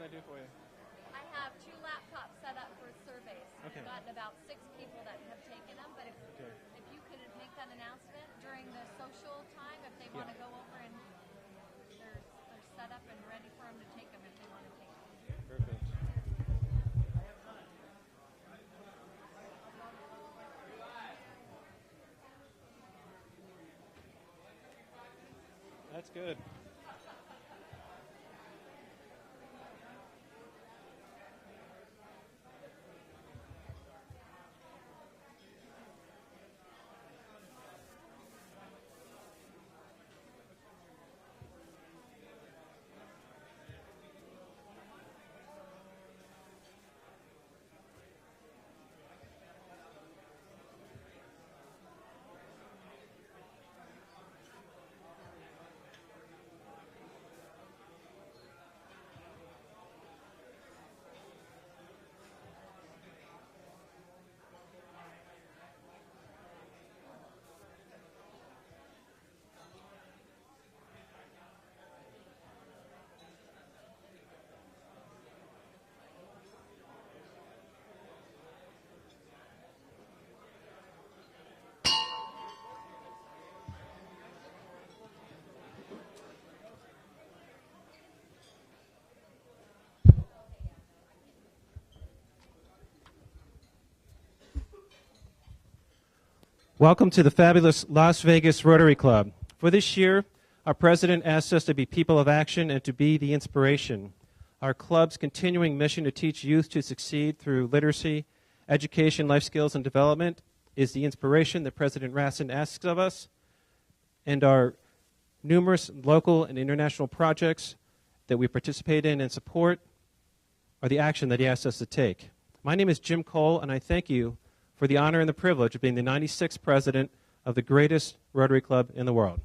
can I do for you? I have 2 laptops set up for surveys. Okay. I've gotten about 6 people that have taken them, but if you could make that announcement during the social time, if they want to go over and they're set up and ready for them to take them if they want to take them. Perfect. That's good. Welcome to the fabulous Las Vegas Rotary Club. For this year, our president asked us to be people of action and to be the inspiration. Our club's continuing mission to teach youth to succeed through literacy, education, life skills, and development is the inspiration that President Rassin asks of us, and our numerous local and international projects that we participate in and support are the action that he asks us to take. My name is Jim Kohl, and I thank you for the honor and the privilege of being the 96th president of the greatest Rotary Club in the world.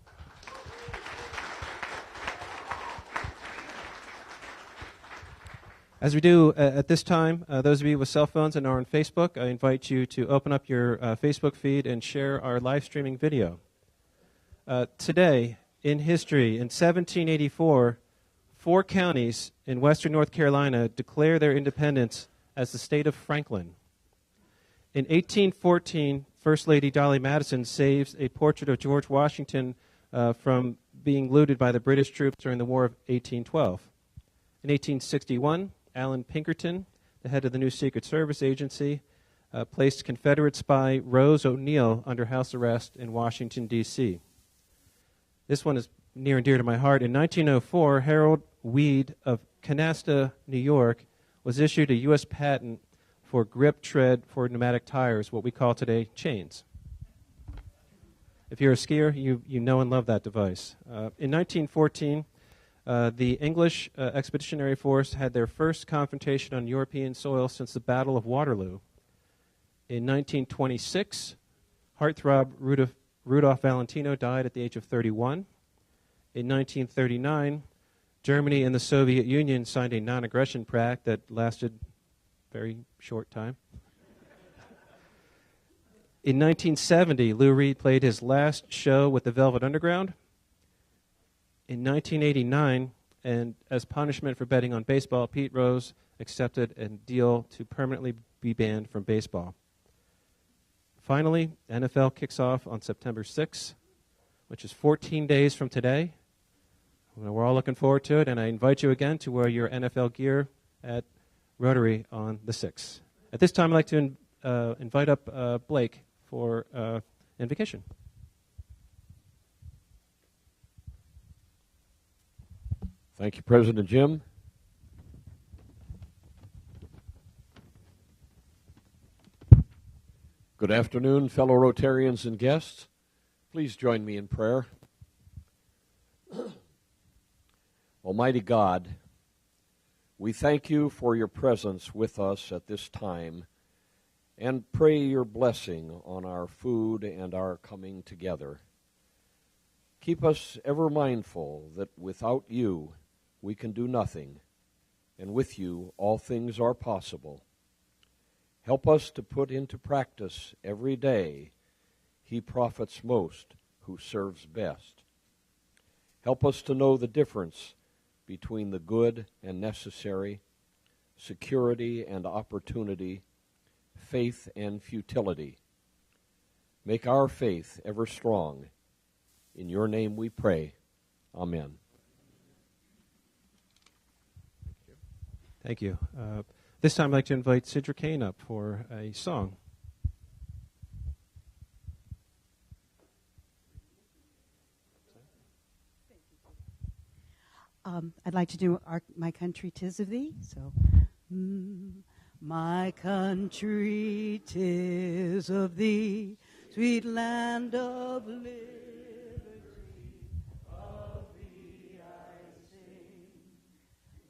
As we do at this time, those of you with cell phones and are on Facebook, I invite you to open up your Facebook feed and share our live streaming video. Today, in history, in 1784, 4 counties in western North Carolina declare their independence as the state of Franklin. In 1814, First Lady Dolly Madison saves a portrait of George Washington from being looted by the British troops during the War of 1812. In 1861, Alan Pinkerton, the head of the new Secret Service agency, placed Confederate spy Rose O'Neill under house arrest in Washington, D.C. This one is near and dear to my heart. In 1904, Harold Weed of Canasta, New York, was issued a U.S. patent for grip tread for pneumatic tires, what we call today chains. If you're a skier, you know and love that device. In 1914, the English Expeditionary Force had their first confrontation on European soil since the Battle of Waterloo. In 1926, heartthrob Rudolph Valentino died at the age of 31. In 1939, Germany and the Soviet Union signed a non-aggression pact that lasted very short time. In 1970, Lou Reed played his last show with the Velvet Underground. In 1989, and as punishment for betting on baseball, Pete Rose accepted a deal to permanently be banned from baseball. Finally, NFL kicks off on September 6th, which is 14 days from today. We're all looking forward to it, and I invite you again to wear your NFL gear at Rotary on the 6th. At this time, I'd like to invite up Blake for invocation. Thank you, President Jim. Good afternoon, fellow Rotarians and guests. Please join me in prayer. Almighty God, we thank you for your presence with us at this time and pray your blessing on our food and our coming together. Keep us ever mindful that without you we can do nothing, and with you all things are possible. Help us to put into practice every day, he profits most who serves best. Help us to know the difference between the good and necessary security and opportunity, faith and futility. Make our faith ever strong. In your name we pray. Amen. Thank you. This time I'd like to invite Sidra Kain up for a song. I'd like to do My Country 'Tis of Thee. So, my country 'tis of thee, sweet land of liberty, of thee I sing.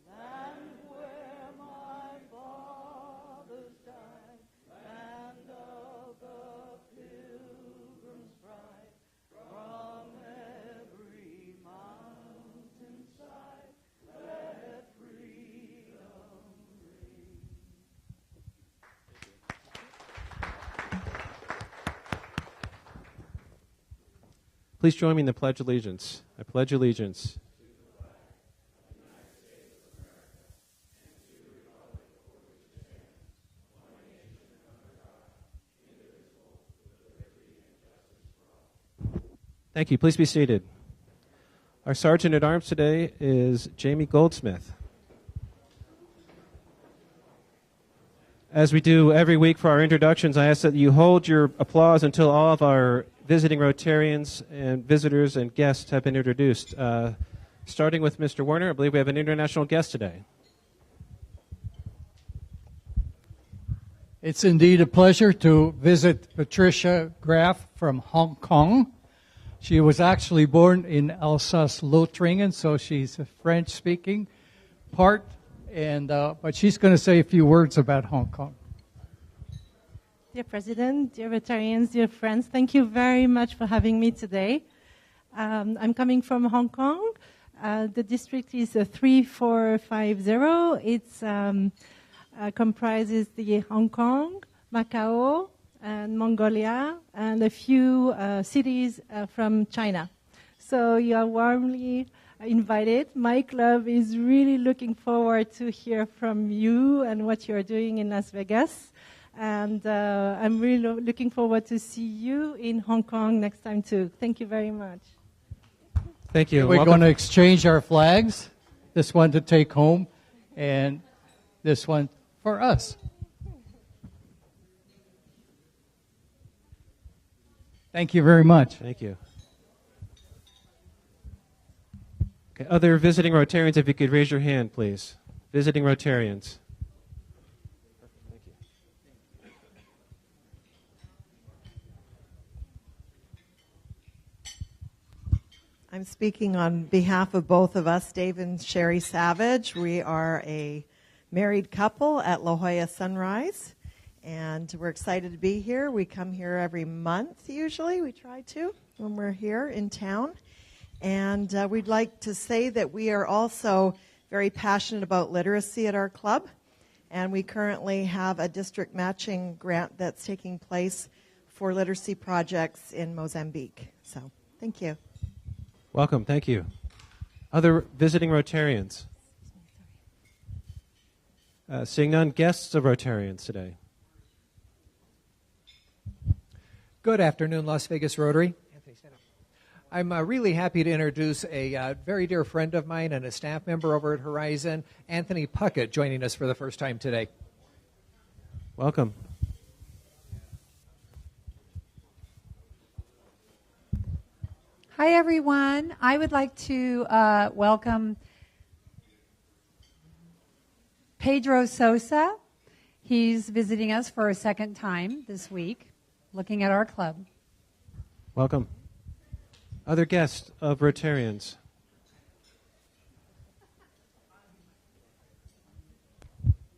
Land where my fathers died, land of the pilgrim's bride, from every mountainside, let freedom ring. Please join me in the Pledge of Allegiance. I pledge allegiance. Thank you. Please be seated. Our Sergeant at Arms today is Jaime Goldsmith. As we do every week for our introductions, I ask that you hold your applause until all of our visiting Rotarians and visitors and guests have been introduced. Starting with Mr. Werner, I believe we have an international guest today. It's indeed a pleasure to visit Patricia Graf from Hong Kong. She was actually born in Alsace-Lotharingen, so she's a French-speaking part, but she's going to say a few words about Hong Kong. Dear President, dear Rotarians, dear friends, thank you very much for having me today. I'm coming from Hong Kong. The district is 3450. It comprises the Hong Kong, Macau, and Mongolia, and a few cities from China. So you are warmly invited. My club is really looking forward to hear from you and what you're doing in Las Vegas. And I'm really looking forward to see you in Hong Kong next time too. Thank you very much. Thank you. We're going to exchange our flags, this one to take home, and this one for us. Thank you very much. Thank you. Okay, other visiting Rotarians, if you could raise your hand, please. Visiting Rotarians. I'm speaking on behalf of both of us, Dave and Sherry Savage. We are a married couple at La Jolla Sunrise, and we're excited to be here. We come here every month, usually. We try to when we're here in town. And we'd like to say that we are also very passionate about literacy at our club, and we currently have a district matching grant that's taking place for literacy projects in Mozambique. So, thank you. Welcome. Thank you. Other visiting Rotarians? Seeing none, guests of Rotarians today. Good afternoon, Las Vegas Rotary. I'm really happy to introduce a very dear friend of mine and a staff member over at Horizon, Anthony Puckett, joining us for the first time today. Welcome. Hi, everyone. I would like to welcome Pedro Sosa. He's visiting us for a second time this week, looking at our club. Welcome. Other guests of Rotarians?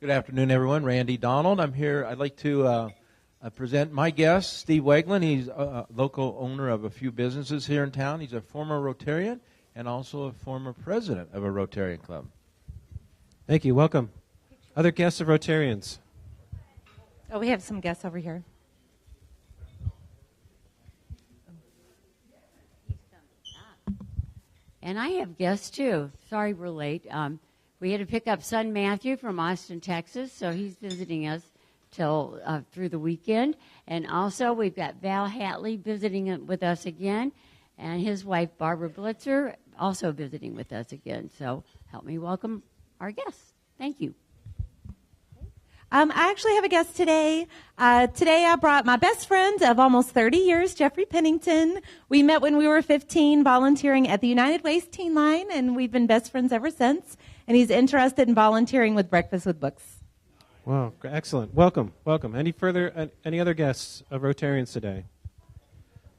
Good afternoon, everyone. Randy Donald. I'm here. I'd like to present my guest, Steve Weglin. He's a local owner of a few businesses here in town. He's a former Rotarian and also a former president of a Rotarian club. Thank you. Welcome. Other guests of Rotarians? Oh, we have some guests over here. And I have guests, too. Sorry we're late. We had to pick up son Matthew from Austin, Texas, so he's visiting us till through the weekend. And also we've got Val Hatley visiting with us again, and his wife Barbara Blitzer also visiting with us again. So help me welcome our guests. Thank you. I actually have a guest today. Today I brought my best friend of almost 30 years, Jeffrey Pennington. We met when we were 15 volunteering at the United Ways Teen Line, and we've been best friends ever since. And he's interested in volunteering with Breakfast with Books. Wow, excellent. Welcome, welcome. Any other guests of Rotarians today?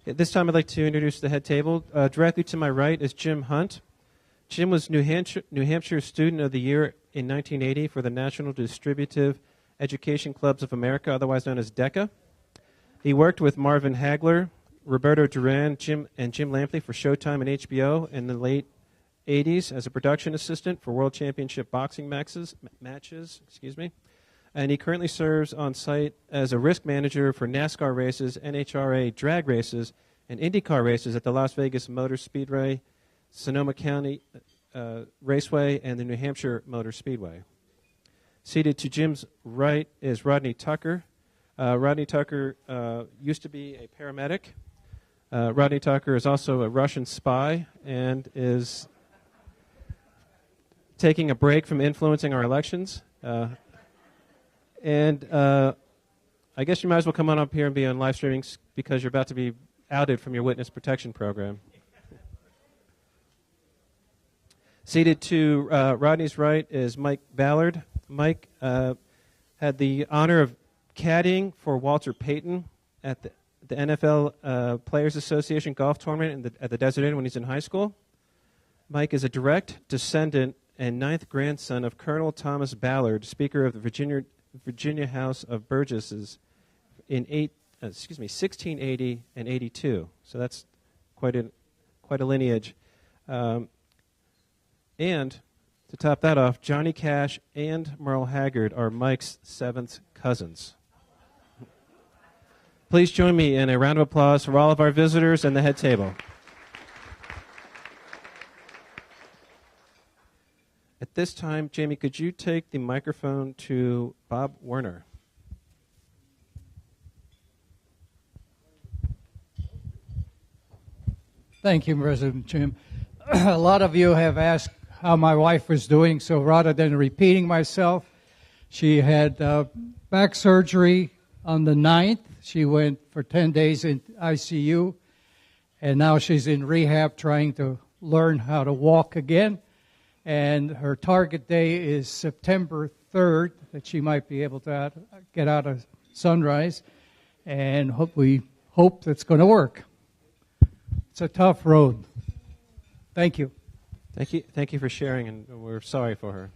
At this time, I'd like to introduce the head table. Directly to my right is Jim Hunt. Jim was New Hampshire Student of the Year in 1980 for the National Distributive Education Clubs of America, otherwise known as DECA. He worked with Marvin Hagler, Roberto Duran, Jim Lampley for Showtime and HBO in the late 80s as a production assistant for World Championship boxing matches. And he currently serves on site as a risk manager for NASCAR races, NHRA drag races, and IndyCar races at the Las Vegas Motor Speedway, Sonoma County Raceway, and the New Hampshire Motor Speedway. Seated to Jim's right is Rodney Tucker. Rodney Tucker used to be a paramedic. Rodney Tucker is also a Russian spy and is taking a break from influencing our elections. And I guess you might as well come on up here and be on live streaming because you're about to be outed from your witness protection program. Seated to Rodney's right is Mike Ballard. Mike had the honor of caddying for Walter Payton at the NFL Players Association golf tournament at the Desert Inn when he's in high school. Mike is a direct descendant and ninth grandson of Colonel Thomas Ballard, Speaker of the Virginia House of Burgesses in 1680 and 82. So that's quite a lineage. And to top that off, Johnny Cash and Merle Haggard are Mike's seventh cousins. Please join me in a round of applause for all of our visitors and the head table. At this time, Jamie, could you take the microphone to Bob Werner? Thank you, President Jim. A lot of you have asked how my wife was doing, so rather than repeating myself, she had back surgery on the 9th. She went for 10 days in ICU, and now she's in rehab trying to learn how to walk again. And her target day is September 3rd, that she might be able to get out of Sunrise, and we hope that's going to work. It's a tough road. Thank you. Thank you for sharing, and we're sorry for her.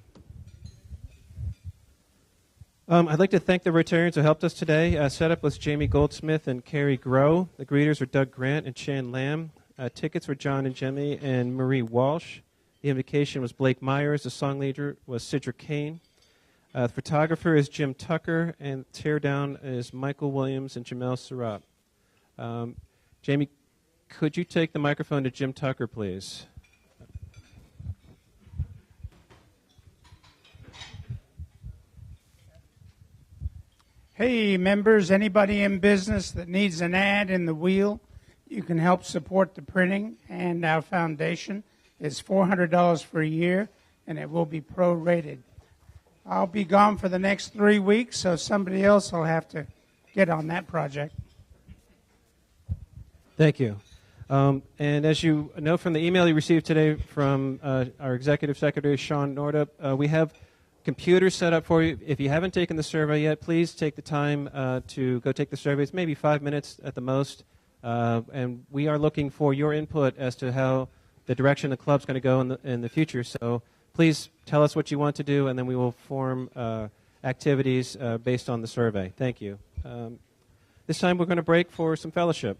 I'd like to thank the Rotarians who helped us today. Setup was Jaime Goldsmith and Carrie Groh. The greeters were Doug Grant and Chan Lamb. Tickets were John and Jemmy and Marie Walsh. The invocation was Blake Myers. The song leader was Sidra Kain. The photographer is Jim Tucker, and teardown is Michael Williams and Jamel Surratt. Jamie, could you take the microphone to Jim Tucker, please? Hey, members, anybody in business that needs an ad in the wheel, you can help support the printing, and our foundation is $400 for a year, and it will be prorated. I'll be gone for the next 3 weeks, so somebody else will have to get on that project. Thank you. And as you know from the email you received today from our Executive Secretary, Sean Nordup, we have computers set up for you. If you haven't taken the survey yet, please take the time to go take the survey. It's maybe 5 minutes at the most. And we are looking for your input as to how the direction the club's going to go in the future. So please tell us what you want to do, and then we will form activities based on the survey. Thank you. This time we're going to break for some fellowship.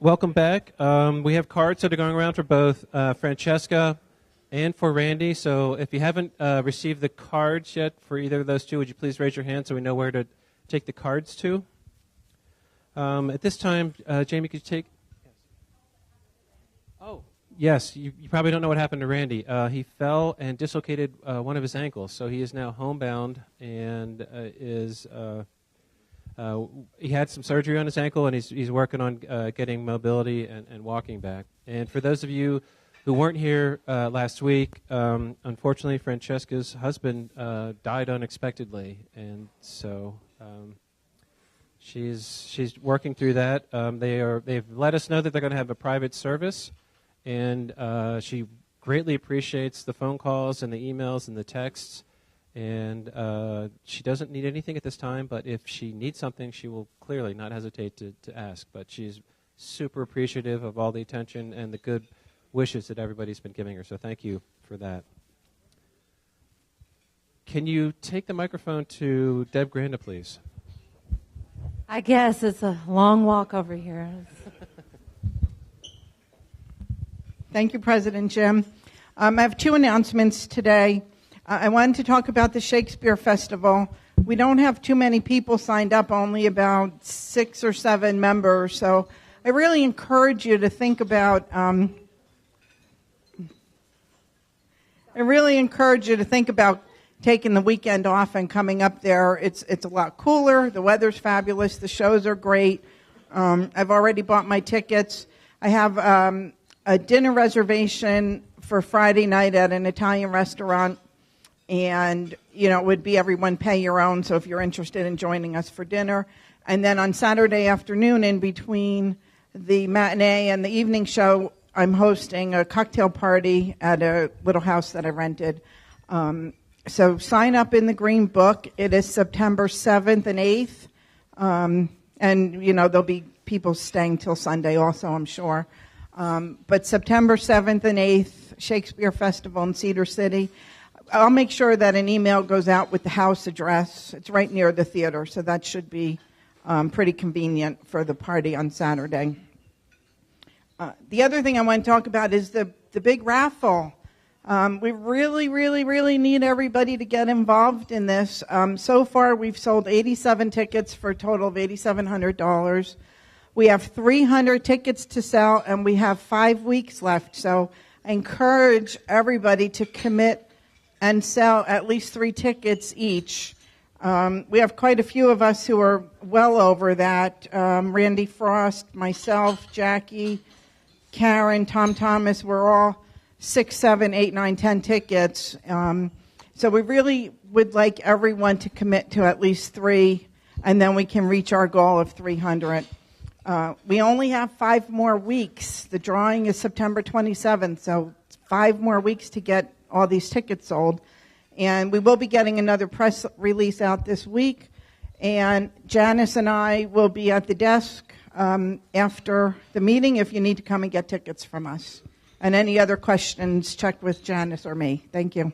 welcome back. We have cards that are going around for both Francesca and for Randy. So if you haven't received the cards yet for either of those two, would you please raise your hand so we know where to take the cards to? At this time, Jamie, could you take? Oh, yes. You probably don't know what happened to Randy. He fell and dislocated one of his ankles, so he is now homebound and he had some surgery on his ankle, and he's working on getting mobility and walking back. And for those of you who weren't here last week, unfortunately, Francesca's husband died unexpectedly, and so she's working through that. They've let us know that they're going to have a private service, and she greatly appreciates the phone calls and the emails and the texts. And she doesn't need anything at this time, but if she needs something, she will clearly not hesitate to ask. But she's super appreciative of all the attention and the good wishes that everybody's been giving her. So thank you for that. Can you take the microphone to Deb Granda, please? I guess it's a long walk over here. Thank you, President Jim. I have two announcements today. I wanted to talk about the Shakespeare Festival. We don't have too many people signed up, only about 6 or 7 members. So I really encourage you to think about taking the weekend off and coming up there. It's a lot cooler. The weather's fabulous. The shows are great. I've already bought my tickets. I have a dinner reservation for Friday night at an Italian restaurant. And, it would be everyone pay your own, so if you're interested in joining us for dinner. And then on Saturday afternoon, in between the matinee and the evening show, I'm hosting a cocktail party at a little house that I rented. So sign up in the Green Book. It is September 7th and 8th. And, there'll be people staying till Sunday also, I'm sure. But September 7th and 8th, Shakespeare Festival in Cedar City. I'll make sure that an email goes out with the house address. It's right near the theater, so that should be pretty convenient for the party on Saturday. The other thing I want to talk about is the big raffle. We really, really, really need everybody to get involved in this. So far, we've sold 87 tickets for a total of $8,700. We have 300 tickets to sell, and we have 5 weeks left. So I encourage everybody to commit and sell at least 3 tickets each. We have quite a few of us who are well over that. Randy Frost, myself, Jackie, Karen, Tom Thomas, we're all 6, 7, 8, 9, 10 tickets. So we really would like everyone to commit to at least 3, and then we can reach our goal of 300. We only have 5 more weeks. The drawing is September 27th, so 5 more weeks to get all these tickets sold. And we will be getting another press release out this week. And Janice and I will be at the desk after the meeting if you need to come and get tickets from us. And any other questions, check with Janice or me. Thank you.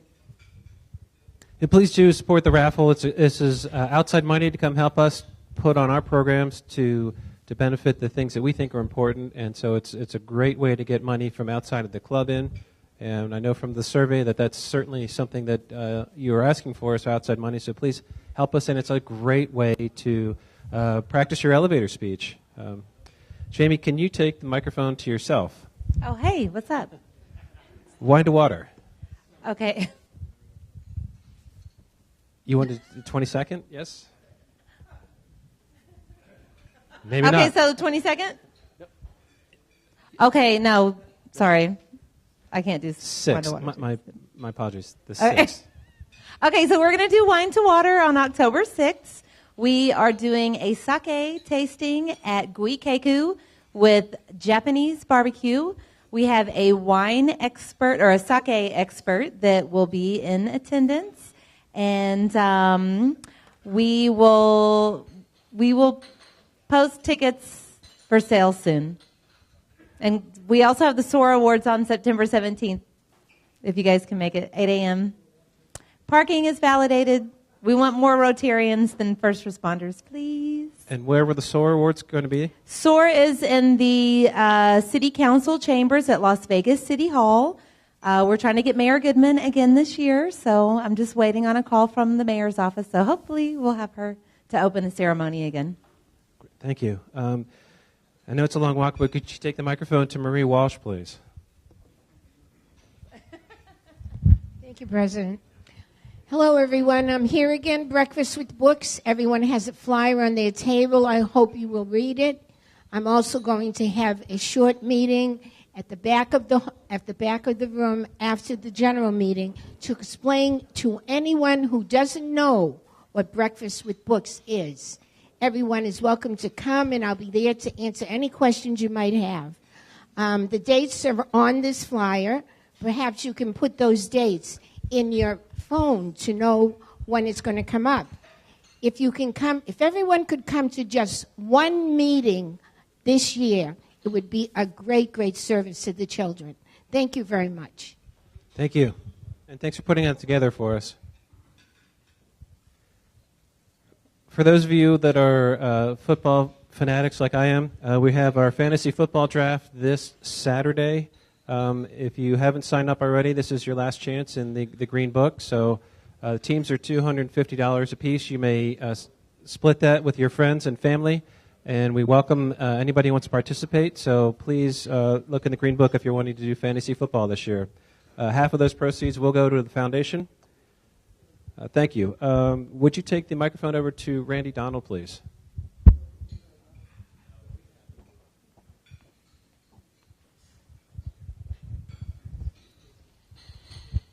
And please do support the raffle. This is outside money to come help us put on our programs to benefit the things that we think are important. And so it's a great way to get money from outside of the club in. And I know from the survey that that's certainly something that you are asking for, so outside money. So please help us, and it's a great way to practice your elevator speech. Jamie, can you take the microphone to yourself? Oh, hey, what's up? Wine to water. Okay. You wanted 22nd? Yes? Maybe okay, not. so 22nd? Yep. Okay, no, sorry. I can't do 6. My apologies. The 6th. Okay, so we're going to do Wine to Water on October 6th. We are doing a sake tasting at Guikeku with Japanese barbecue. We have a wine expert or a sake expert that will be in attendance, and we will post tickets for sale soon. And we also have the SOAR Awards on September 17th, if you guys can make it, 8 a.m. Parking is validated. We want more Rotarians than first responders, please. And where were the SOAR Awards going to be? SOAR is in the City Council chambers at Las Vegas City Hall. We're trying to get Mayor Goodman again this year, so I'm just waiting on a call from the mayor's office. So hopefully we'll have her to open the ceremony again. Thank you. I know it's a long walk, but could you take the microphone to Marie Walsh, please? Thank you, President. Hello, everyone. I'm here again, Breakfast with Books. Everyone has a flyer on their table. I hope you will read it. I'm also going to have a short meeting at the back of the room after the general meeting to explain to anyone who doesn't know what Breakfast with Books is. Everyone is welcome to come, and I'll be there to answer any questions you might have. The dates are on this flyer. Perhaps you can put those dates in your phone to know when it's going to come up. If everyone could come to just one meeting this year, it would be a great, great service to the children. Thank you very much. Thank you. And thanks for putting that together for us. For those of you that are football fanatics like I am, we have our fantasy football draft this Saturday. If you haven't signed up already, this is your last chance in the Green Book. So the teams are $250 a piece. You may split that with your friends and family, and we welcome anybody who wants to participate. So please look in the Green Book if you're wanting to do fantasy football this year. Half of those proceeds will go to the foundation. Thank you. Would you take the microphone over to Randy Donald, please?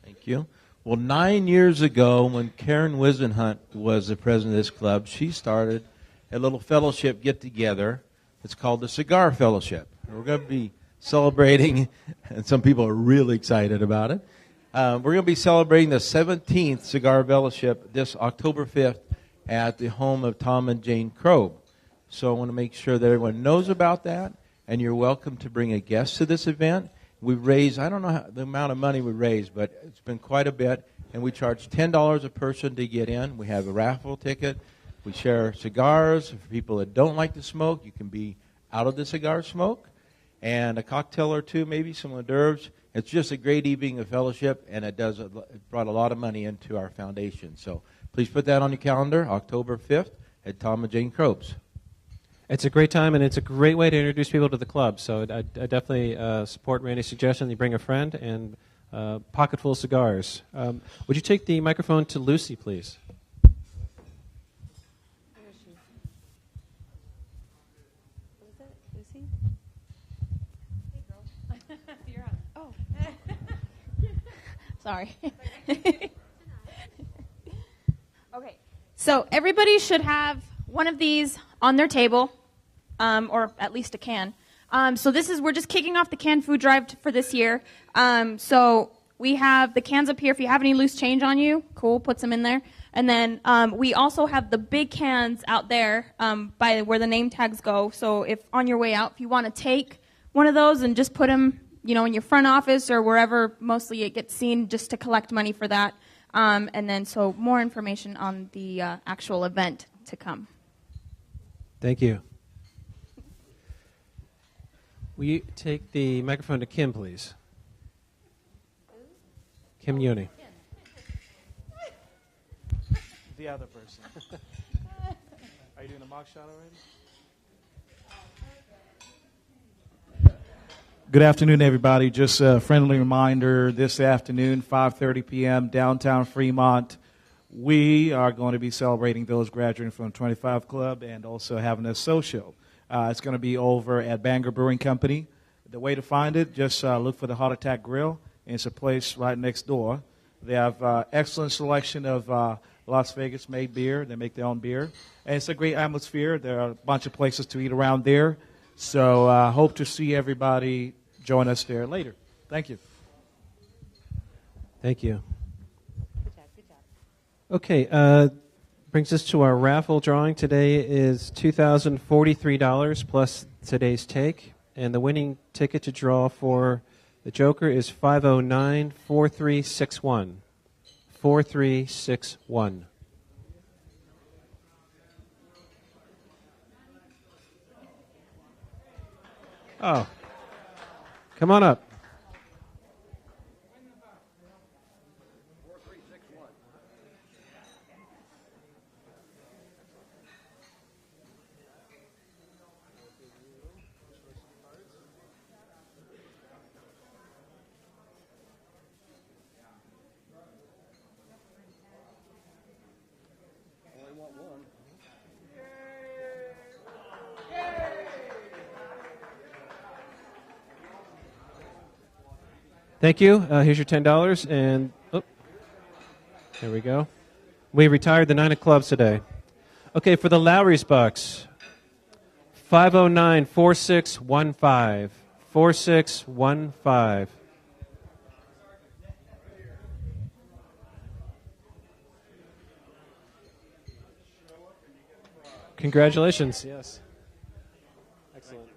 Thank you. Well, 9 years ago, when Karen Wisenhunt was the president of this club, she started a little fellowship get-together. It's called the Cigar Fellowship. We're going to be celebrating, and some people are really excited about it. We're going to be celebrating the 17th Cigar Fellowship this October 5th at the home of Tom and Jane Krob. So I want to make sure that everyone knows about that, and you're welcome to bring a guest to this event. We've raised, I don't know the amount of money we raised, but it's been quite a bit, and we charge $10 a person to get in. We have a raffle ticket. We share cigars. For people that don't like to smoke, you can be out of the cigar smoke, and a cocktail or two, maybe some hors d'oeuvres. It's just a great evening of fellowship, and it brought a lot of money into our foundation. So please put that on your calendar, October 5th at Tom and Jane Krob's. It's a great time, and it's a great way to introduce people to the club. So I definitely support Randy's suggestion. You bring a friend and a pocket full of cigars. Would you take the microphone to Lucy, please? Sorry. Okay, so everybody should have one of these on their table, or at least a can. So we're just kicking off the canned food drive for this year. So we have the cans up here. If you have any loose change on you, cool, put some in there. And then we also have the big cans out there by where the name tags go. So if on your way out, if you want to take one of those and just put them, in your front office or wherever mostly it gets seen, just to collect money for that. And then so more information on the actual event to come. Thank you. Will you take the microphone to Kim, please? Kim Uni. The other person. Are you doing a mock shot already? Good afternoon, everybody. Just a friendly reminder, this afternoon, 5:30 p.m., downtown Fremont, we are going to be celebrating those graduating from 25 Club and also having a social. It's going to be over at Bangor Brewing Company. The way to find it, just look for the Heart Attack Grill, and it's a place right next door. They have excellent selection of Las Vegas-made beer. They make their own beer. And it's a great atmosphere. There are a bunch of places to eat around there. So I hope to see everybody join us there later. Thank you. Thank you. Good job. Okay, brings us to our raffle drawing. Today is $2,043 plus today's take. And the winning ticket to draw for the Joker is 509-4361. 4361. Oh. Come on up. Thank you. Here's your $10. And there we go. We retired the 9 of clubs today. Okay, for the Lowry's bucks, 509-4615. 4615. Congratulations. Yes. Excellent.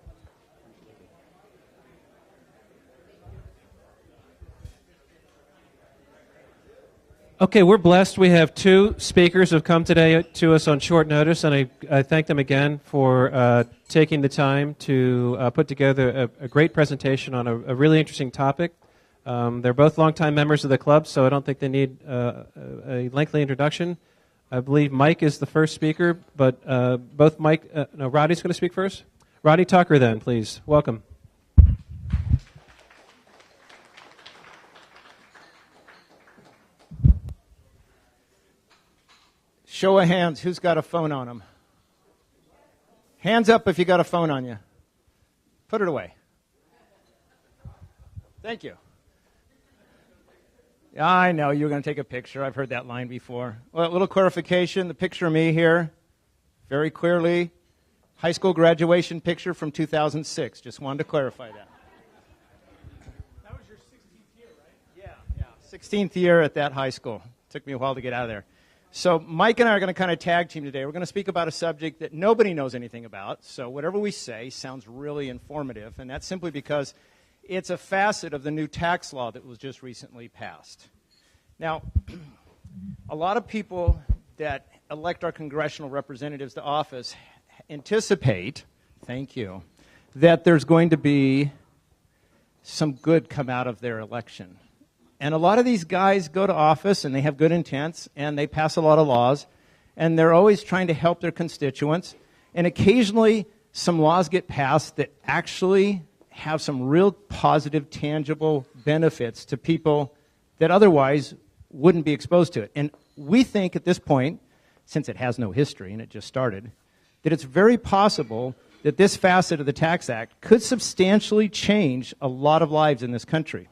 Okay, we're blessed. We have 2 speakers who have come today to us on short notice, and I thank them again for taking the time to put together a great presentation on a really interesting topic. They're both longtime members of the club, so I don't think they need a lengthy introduction. I believe Mike is the first speaker, but both Mike, Roddy's going to speak first. Roddy Tucker, then, please. Welcome. Show of hands, who's got a phone on them? Hands up if you got a phone on you. Put it away. Thank you. Yeah, I know you were going to take a picture. I've heard that line before. Well, a little clarification. The picture of me here, very clearly, high school graduation picture from 2006. Just wanted to clarify that. That was your 16th year, right? Yeah. 16th year at that high school. Took me a while to get out of there. So Mike and I are going to kind of tag team today. We're going to speak about a subject that nobody knows anything about. So whatever we say sounds really informative, and that's simply because it's a facet of the new tax law that was just recently passed. Now, a lot of people that elect our congressional representatives to office anticipate, thank you, that there's going to be some good come out of their election. And a lot of these guys go to office, and they have good intents, and they pass a lot of laws, and they're always trying to help their constituents. And occasionally, some laws get passed that actually have some real positive, tangible benefits to people that otherwise wouldn't be exposed to it. And we think at this point, since it has no history and it just started, that it's very possible that this facet of the Tax Act could substantially change a lot of lives in this country.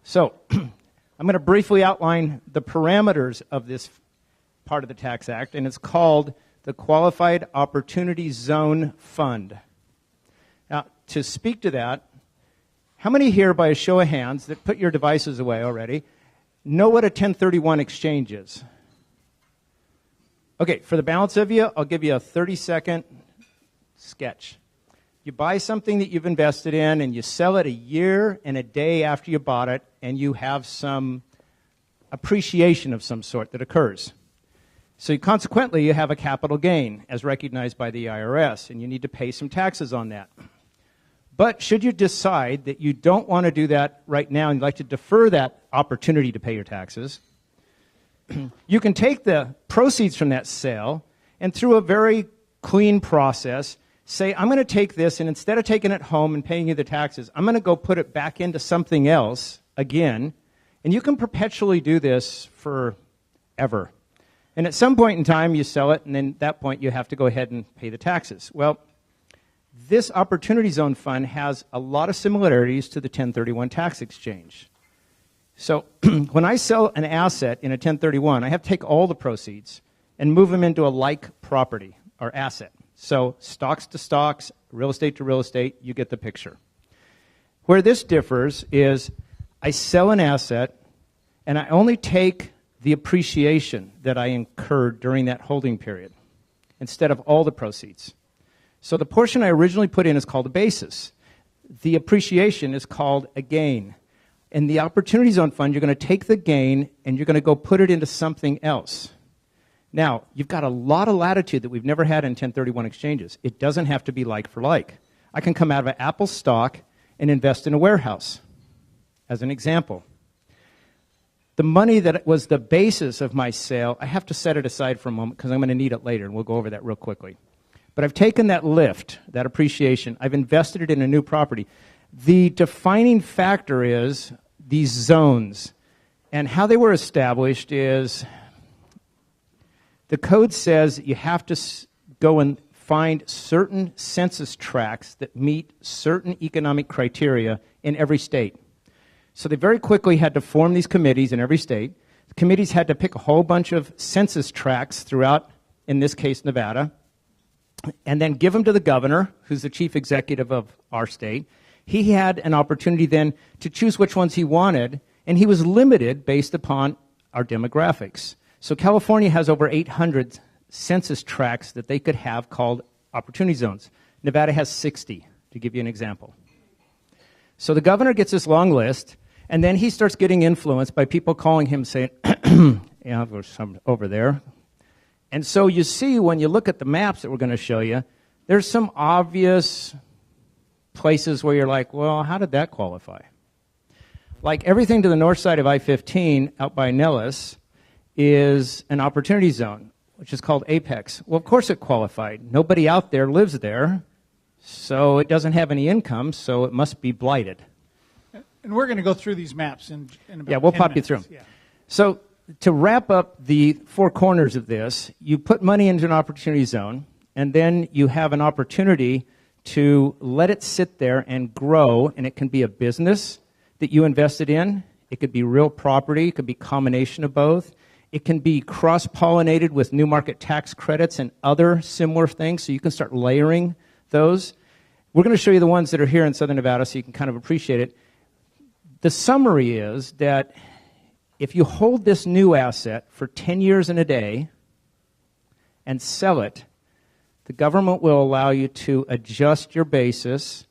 So, I'm going to briefly outline the parameters of this part of the Tax Act, and it's called the Qualified Opportunity Zone Fund. Now, to speak to that, how many here, by a show of hands, that put your devices away already, know what a 1031 exchange is? Okay, for the balance of you, I'll give you a 30-second sketch. You buy something that you've invested in, and you sell it a year and a day after you bought it, and you have some appreciation of some sort that occurs. So consequently, you have a capital gain as recognized by the IRS, and you need to pay some taxes on that. But should you decide that you don't want to do that right now and you'd like to defer that opportunity to pay your taxes, you can take the proceeds from that sale and through a very clean process say, I'm going to take this, and instead of taking it home and paying you the taxes, I'm going to go put it back into something else again, and you can perpetually do this forever. And at some point in time, you sell it, and then at that point, you have to go ahead and pay the taxes. Well, this Opportunity Zone Fund has a lot of similarities to the 1031 tax exchange. So when I sell an asset in a 1031, I have to take all the proceeds and move them into a like property or asset. So stocks to stocks, real estate to real estate, you get the picture. Where this differs is I sell an asset, and I only take the appreciation that I incurred during that holding period instead of all the proceeds. So the portion I originally put in is called a basis. The appreciation is called a gain. In the Opportunity Zone Fund, you're going to take the gain and you're going to go put it into something else. Now, you've got a lot of latitude that we've never had in 1031 exchanges. It doesn't have to be like for like. I can come out of an Apple stock and invest in a warehouse, as an example. The money that was the basis of my sale, I have to set it aside for a moment because I'm going to need it later, and we'll go over that real quickly. But I've taken that lift, that appreciation, I've invested it in a new property. The defining factor is these zones. And how they were established is the code says you have to go and find certain census tracts that meet certain economic criteria in every state. So they very quickly had to form these committees in every state. The committees had to pick a whole bunch of census tracts throughout, in this case, Nevada, and then give them to the governor, who's the chief executive of our state. He had an opportunity then to choose which ones he wanted, and he was limited based upon our demographics. So California has over 800 census tracts that they could have called opportunity zones. Nevada has 60, to give you an example. So the governor gets this long list, and then he starts getting influenced by people calling him saying, yeah, there's some over there. And so you see, when you look at the maps that we're going to show you, there's some obvious places where you're like, well, how did that qualify? Like everything to the north side of I-15 out by Nellis is an opportunity zone, which is called Apex. Well, of course it qualified. Nobody out there lives there, so it doesn't have any income, so it must be blighted. And we're going to go through these maps in about Yeah, we'll 10 pop minutes. you through them. Yeah. So to wrap up the four corners of this, you put money into an opportunity zone, and then you have an opportunity to let it sit there and grow, and it can be a business that you invested in. It could be real property. It could be a combination of both. It can be cross-pollinated with new market tax credits and other similar things, so you can start layering those. We're going to show you the ones that are here in Southern Nevada so you can kind of appreciate it. The summary is that if you hold this new asset for 10 years and a day and sell it, the government will allow you to adjust your basis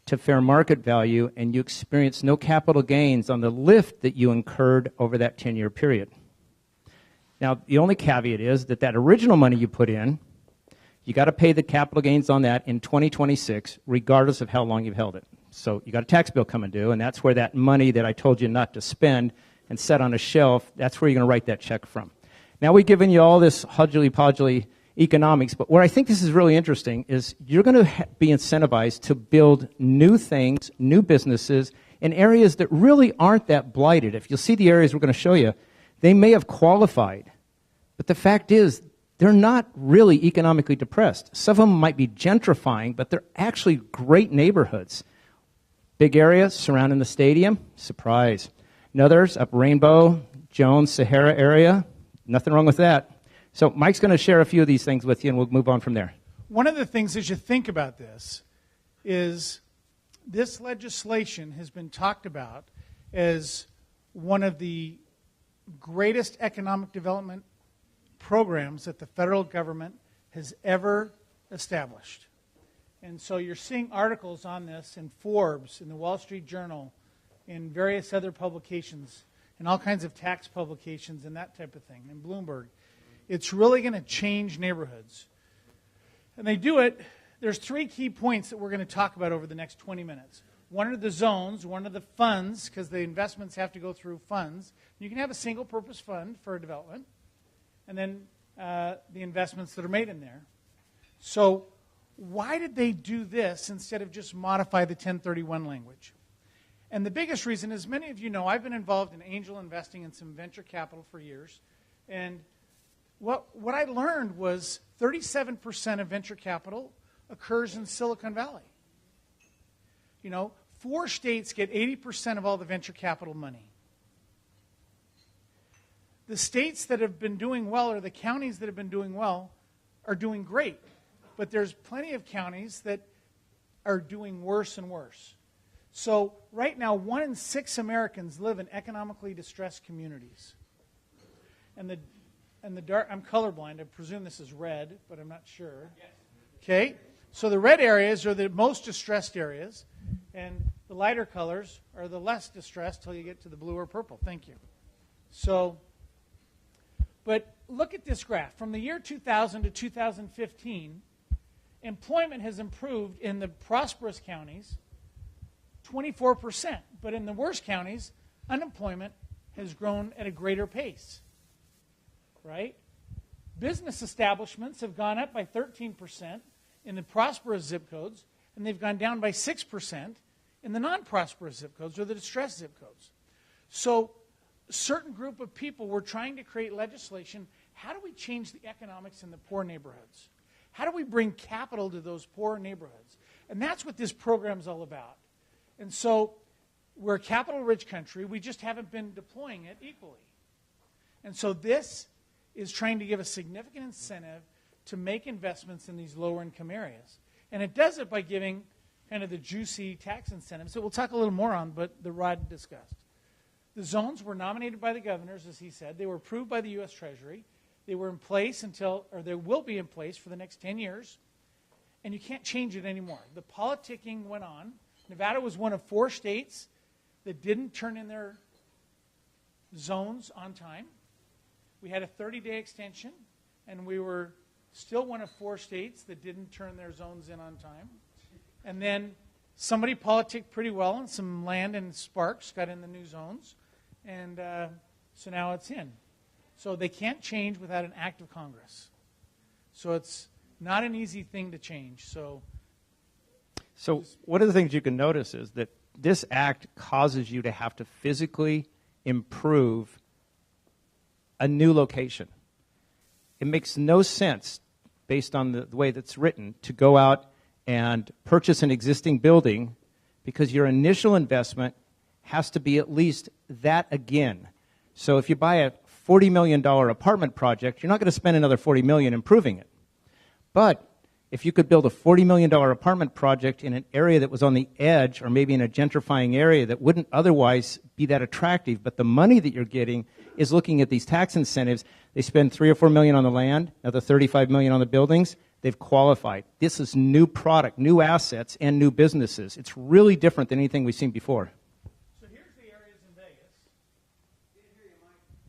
to fair market value, and you experience no capital gains on the lift that you incurred over that 10-year period. Now, the only caveat is that that original money you put in, you got to pay the capital gains on that in 2026, regardless of how long you've held it. So you got a tax bill coming due, and that's where that money that I told you not to spend and set on a shelf, that's where you're going to write that check from. Now, we've given you all this hudgely-podgely economics, but where I think this is really interesting is you're going to be incentivized to build new things, new businesses, in areas that really aren't that blighted. If you'll see the areas we're going to show you, they may have qualified, but the fact is they're not really economically depressed. Some of them might be gentrifying, but they're actually great neighborhoods. Big area surrounding the stadium, surprise. Another's up Rainbow, Jones, Sahara area, nothing wrong with that. So Mike's going to share a few of these things with you, and we'll move on from there. One of the things as you think about this is this legislation has been talked about as one of the greatest economic development programs that the federal government has ever established. And so you're seeing articles on this in Forbes, in the Wall Street Journal, in various other publications, in all kinds of tax publications and that type of thing, in Bloomberg. It's really going to change neighborhoods. And they do it, there's three key points that we're going to talk about over the next 20 minutes. One are the zones, one are the funds, because the investments have to go through funds. You can have a single-purpose fund for a development, and then the investments that are made in there. So why did they do this instead of just modify the 1031 language? And the biggest reason, as many of you know, I've been involved in angel investing and some venture capital for years. And what I learned was 37% of venture capital occurs in Silicon Valley. You know, 4 states get 80% of all the venture capital money. The states that have been doing well, or the counties that have been doing well, are doing great. But there's plenty of counties that are doing worse and worse. So right now, 1 in 6 Americans live in economically distressed communities. And the dark, I'm colorblind. I presume this is red, but I'm not sure. Okay? So the red areas are the most distressed areas, and the lighter colors are the less distressed till you get to the blue or purple. Thank you. So, but look at this graph. From the year 2000 to 2015, employment has improved in the prosperous counties 24%, but in the worst counties, unemployment has grown at a greater pace, right? Business establishments have gone up by 13% in the prosperous zip codes, and they've gone down by 6% in the non-prosperous zip codes or the distressed zip codes. So a certain group of people were trying to create legislation. How do we change the economics in the poor neighborhoods? How do we bring capital to those poor neighborhoods? And that's what this program is all about. And so we're a capital-rich country. We just haven't been deploying it equally. And so this is trying to give a significant incentive to make investments in these lower-income areas. And it does it by giving kind of the juicy tax incentives that we'll talk a little more on, but the Rod discussed. The zones were nominated by the governors, as he said. They were approved by the U.S. Treasury. They were in place they will be in place for the next 10 years. And you can't change it anymore. The politicking went on. Nevada was one of 4 states that didn't turn in their zones on time. We had a 30-day extension, and we were still one of 4 states that didn't turn their zones in on time. And then somebody politicked pretty well, and some land and Sparks got in the new zones, and so now it's in. So they can't change without an act of Congress. So it's not an easy thing to change. So one of the things you can notice is that this act causes you to have to physically improve a new location. It makes no sense, based on the way that's written, to go out and purchase an existing building because your initial investment has to be at least that again. So if you buy a $40 million apartment project, you're not going to spend another $40 million improving it. But if you could build a $40 million apartment project in an area that was on the edge or maybe in a gentrifying area that wouldn't otherwise be that attractive, but the money that you're getting is looking at these tax incentives. They spend $3 or $4 million on the land, another $35 million on the buildings. They've qualified. This is new product, new assets, and new businesses. It's really different than anything we've seen before. So here's the areas in Vegas.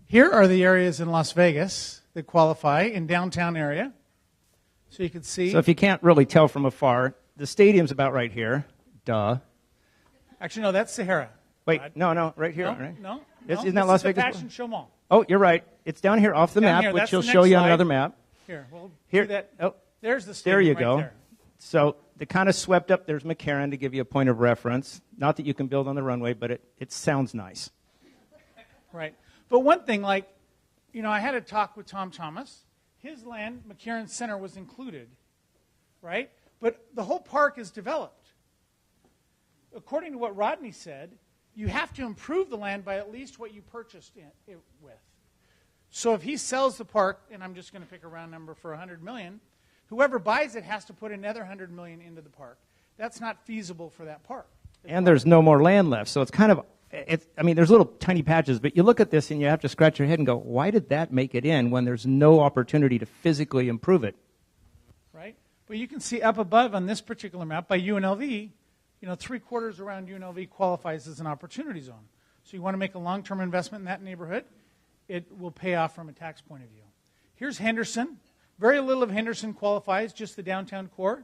Here are the areas in Las Vegas that qualify in downtown area. So you can see. So if you can't really tell from afar, the stadium's about right here. Duh. Actually, no, that's Sahara. Wait, no, right here. No, right? no. Isn't that Las This is the Vegas? Fashion Show Mall. Oh, you're right. It's down here off the Down map, here. which That's he'll the show next you on slide. another map. Here, we'll Here. do that. Oh, there's the there stadium you right go. there. So they kind of swept up. There's McCarran to give you a point of reference. Not that you can build on the runway, but it sounds nice. Right. But one thing, I had a talk with Tom Thomas. His land, McCarran Center, was included, right? But the whole park is developed. According to what Rodney said, you have to improve the land by at least what you purchased it with. So if he sells the park, and I'm just going to pick a round number for $100 million, whoever buys it has to put another $100 million into the park. That's not feasible for that park. And there's no more land left. So it's kind of, there's little tiny patches, but you look at this and you have to scratch your head and go, why did that make it in when there's no opportunity to physically improve it? Right? But you can see up above on this particular map by UNLV, 3/4 around UNLV qualifies as an opportunity zone. So you want to make a long-term investment in that neighborhood, it will pay off from a tax point of view. Here's Henderson. Very little of Henderson qualifies, just the downtown core.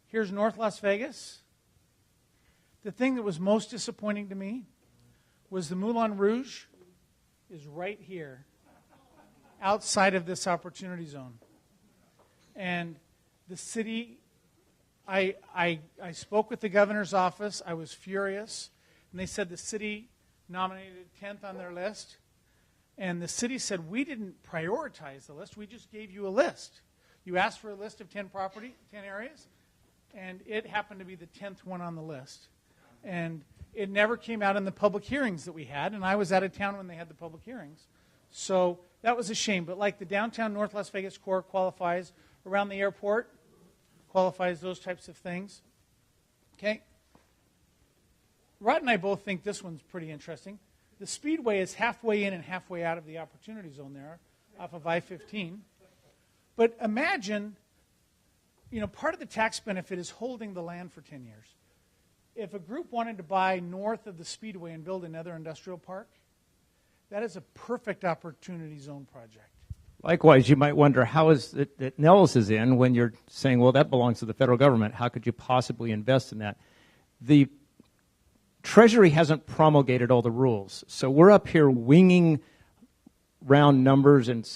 Here's North Las Vegas. The thing that was most disappointing to me was the Moulin Rouge is right here, outside of this opportunity zone. And the city, I spoke with the governor's office. I was furious. And they said the city nominated 10th on their list. And the city said, we didn't prioritize the list. We just gave you a list. You asked for a list of 10 areas, and it happened to be the 10th one on the list. And it never came out in the public hearings that we had, and I was out of town when they had the public hearings. So that was a shame. But like the downtown North Las Vegas core qualifies, around the airport qualifies, those types of things. Okay? Rod and I both think this one's pretty interesting. The Speedway is halfway in and halfway out of the opportunity zone there off of I-15. But imagine, part of the tax benefit is holding the land for 10 years. If a group wanted to buy north of the Speedway and build another industrial park, that is a perfect opportunity zone project. Likewise, you might wonder how is it that Nels is in when you're saying, well, that belongs to the federal government. How could you possibly invest in that? The Treasury hasn't promulgated all the rules. So we're up here winging round numbers, and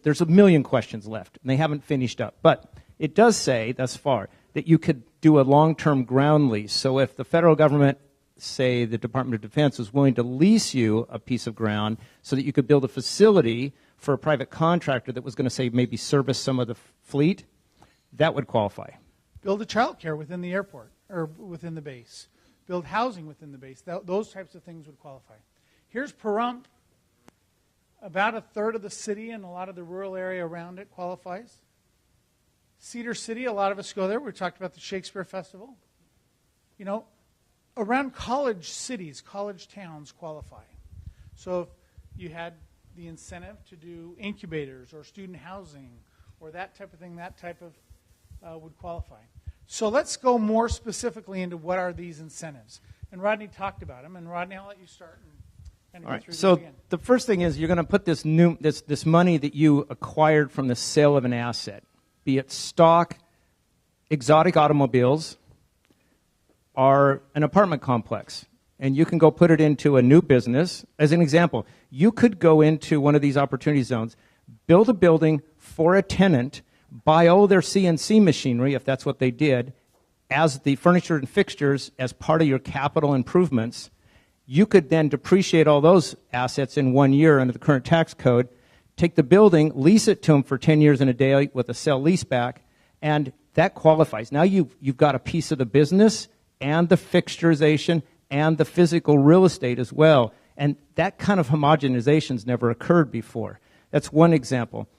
there's a million questions left, and they haven't finished up. But it does say, thus far, that you could do a long-term ground lease. So if the federal government, say the Department of Defense, was willing to lease you a piece of ground so that you could build a facility for a private contractor that was going to, say, maybe service some of the fleet, that would qualify. Build a child care within the airport or within the base. Build housing within the base. Those types of things would qualify. Here's Pahrump. About a third of the city and a lot of the rural area around it qualifies. Cedar City, a lot of us go there. We talked about the Shakespeare Festival. You know, around college cities, college towns qualify. So if you had the incentive to do incubators or student housing or that type of thing, that type of would qualify. So let's go more specifically into what are these incentives. And Rodney talked about them. And Rodney, I'll let you start. And all right. So the first thing is you're going to put this money that you acquired from the sale of an asset, be it stock, exotic automobiles, or an apartment complex. And you can go put it into a new business. As an example, you could go into one of these opportunity zones, build a building for a tenant, buy all their CNC machinery, if that's what they did, as the furniture and fixtures as part of your capital improvements. You could then depreciate all those assets in 1 year under the current tax code, take the building, lease it to them for 10 years and a day with a sale leaseback, and that qualifies. Now you've got a piece of the business and the fixturization and the physical real estate as well. And that kind of homogenization's never occurred before. That's one example.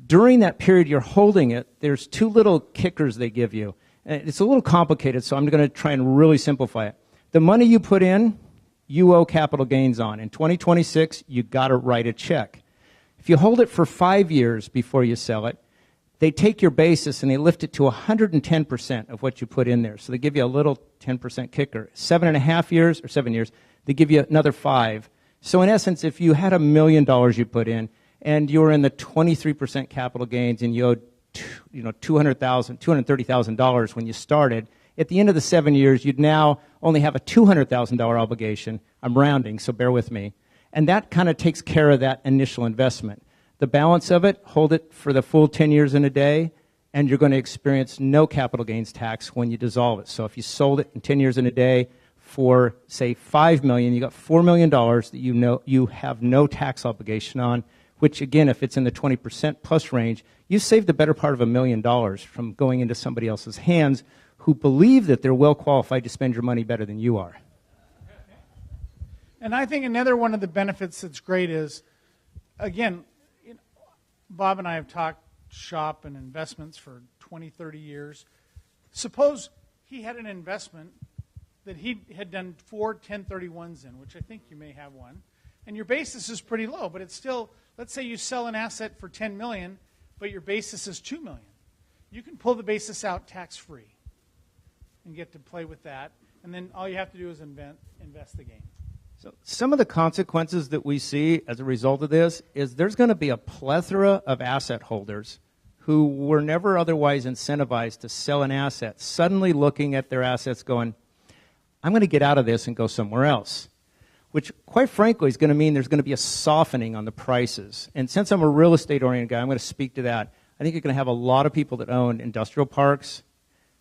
During that period you're holding it, there's two little kickers they give you. And it's a little complicated, so I'm going to try and really simplify it. The money you put in, you owe capital gains on. In 2026, you've got to write a check. If you hold it for 5 years before you sell it, they take your basis and they lift it to 110% of what you put in there. So they give you a little 10% kicker. 7.5 years or 7 years, they give you another 5. So in essence, if you had $1 million you put in and you were in the 23% capital gains and you owed $230,000 when you started, at the end of the 7 years, you'd now only have a $200,000 obligation. I'm rounding, so bear with me. And that kind of takes care of that initial investment. The balance of it, hold it for the full 10 years and a day, and you're going to experience no capital gains tax when you dissolve it. So if you sold it in 10 years and a day for, say, $5 million, you got $4 million that you have no tax obligation on, which, again, if it's in the 20% plus range, you saved the better part of $1 million from going into somebody else's hands who believe that they're well qualified to spend your money better than you are. And I think another one of the benefits that's great is, again, Bob and I have talked shop and investments for 20, 30 years. Suppose he had an investment that he had done 4 1031s in, which I think you may have one, and your basis is pretty low, but it's still, let's say you sell an asset for $10 million, but your basis is $2 million. You can pull the basis out tax-free and get to play with that, and then all you have to do is invest the gain. So some of the consequences that we see as a result of this is there's going to be a plethora of asset holders who were never otherwise incentivized to sell an asset, suddenly looking at their assets going, I'm going to get out of this and go somewhere else, which quite frankly is going to mean there's going to be a softening on the prices. And since I'm a real estate-oriented guy, I'm going to speak to that. I think you're going to have a lot of people that own industrial parks,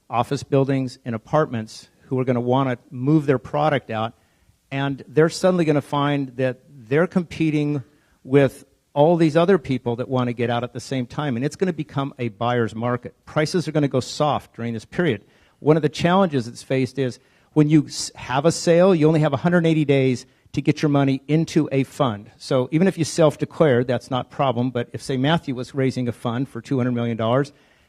office buildings, and apartments who are going to want to move their product out, and they're suddenly going to find that they're competing with all these other people that want to get out at the same time, and it's going to become a buyer's market. Prices are going to go soft during this period. One of the challenges that's faced is when you have a sale, you only have 180 days to get your money into a fund. So even if you self-declared, that's not a problem, but if, say, Matthew was raising a fund for $200 million,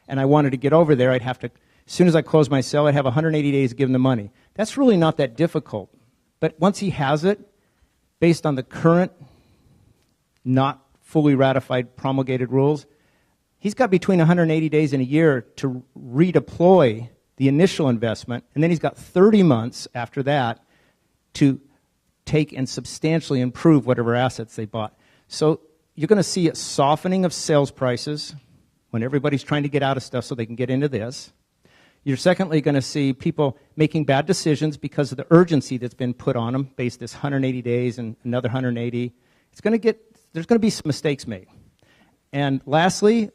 and I wanted to get over there, I'd have to, as soon as I close my sale, I'd have 180 days to give him the money. That's really not that difficult. But once he has it, based on the current, not fully ratified, promulgated rules, he's got between 180 days and a year to redeploy the initial investment, and then he's got 30 months after that to take and substantially improve whatever assets they bought. So you're going to see a softening of sales prices when everybody's trying to get out of stuff so they can get into this. You're secondly going to see people making bad decisions because of the urgency that's been put on them based this 180 days and another 180. There's going to be some mistakes made. And lastly,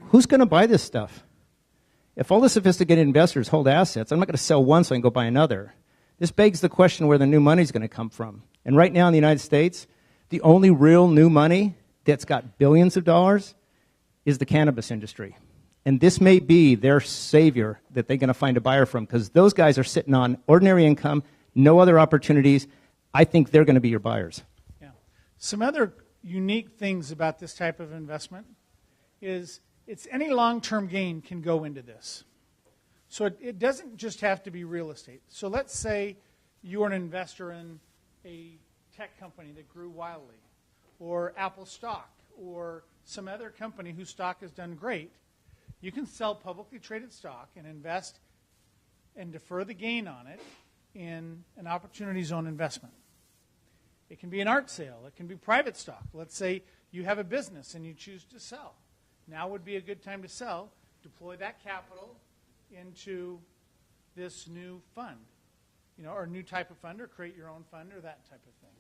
who's going to buy this stuff? If all the sophisticated investors hold assets, I'm not going to sell one so I can go buy another. This begs the question where the new money is going to come from. And right now in the United States, the only real new money that's got billions of dollars is the cannabis industry. And this may be their savior that they're going to find a buyer from, because those guys are sitting on ordinary income, no other opportunities. I think they're going to be your buyers. Yeah. Some other unique things about this type of investment is it's any long-term gain can go into this. So it doesn't just have to be real estate. So let's say you're an investor in a tech company that grew wildly, or Apple stock, or some other company whose stock has done great. You can sell publicly traded stock and invest and defer the gain on it in an opportunity zone investment. It can be an art sale. It can be private stock. Let's say you have a business and you choose to sell. Now would be a good time to sell, deploy that capital into this new fund, or a new type of fund, or create your own fund, or that type of thing.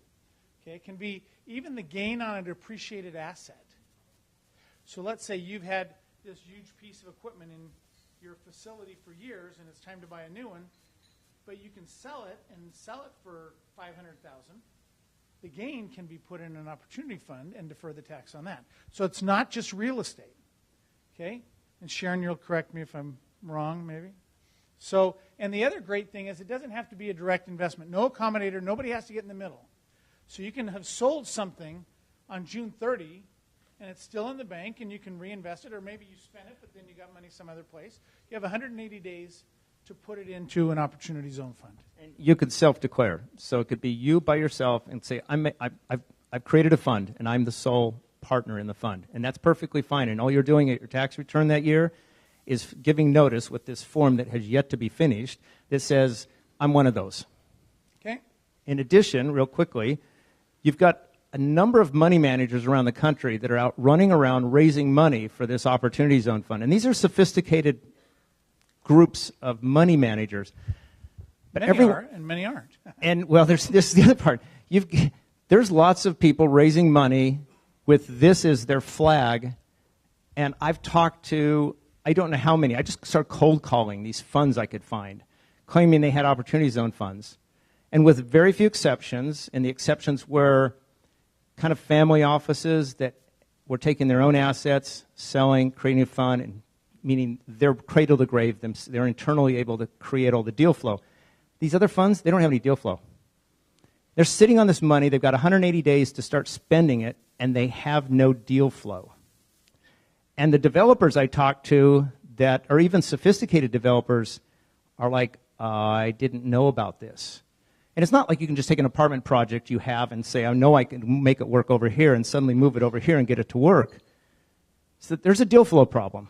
Okay, it can be even the gain on a depreciated asset. So let's say you've had this huge piece of equipment in your facility for years, and it's time to buy a new one, but you can sell it for $500,000. The gain can be put in an opportunity fund and defer the tax on that. So it's not just real estate. Okay? And Sharon, you'll correct me if I'm wrong, maybe. So, and the other great thing is it doesn't have to be a direct investment. No accommodator, nobody has to get in the middle. So you can have sold something on June 30, and it's still in the bank, and you can reinvest it, or maybe you spend it, but then you got money some other place. You have 180 days to put it into an opportunity zone fund. And you could self-declare. So it could be you by yourself and say, I've created a fund, and I'm the sole partner in the fund. And that's perfectly fine. And all you're doing at your tax return that year is giving notice with this form that has yet to be finished that says, I'm one of those. Okay. In addition, real quickly, you've got a number of money managers around the country that are out running around raising money for this Opportunity Zone Fund. And these are sophisticated groups of money managers. But many are, and many aren't. And, well, this is the other part. There's lots of people raising money with this as their flag. And I've talked to, I don't know how many. I just started cold calling these funds I could find, claiming they had Opportunity Zone funds. And with very few exceptions, and the exceptions were kind of family offices that were taking their own assets, selling, creating a fund, and meaning they're cradle to grave, they're internally able to create all the deal flow. These other funds, they don't have any deal flow. They're sitting on this money, they've got 180 days to start spending it, and they have no deal flow. And the developers I talked to that are even sophisticated developers are like, I didn't know about this. And it's not like you can just take an apartment project you have and say, I know I can make it work over here and suddenly move it over here and get it to work. So there's a deal flow problem.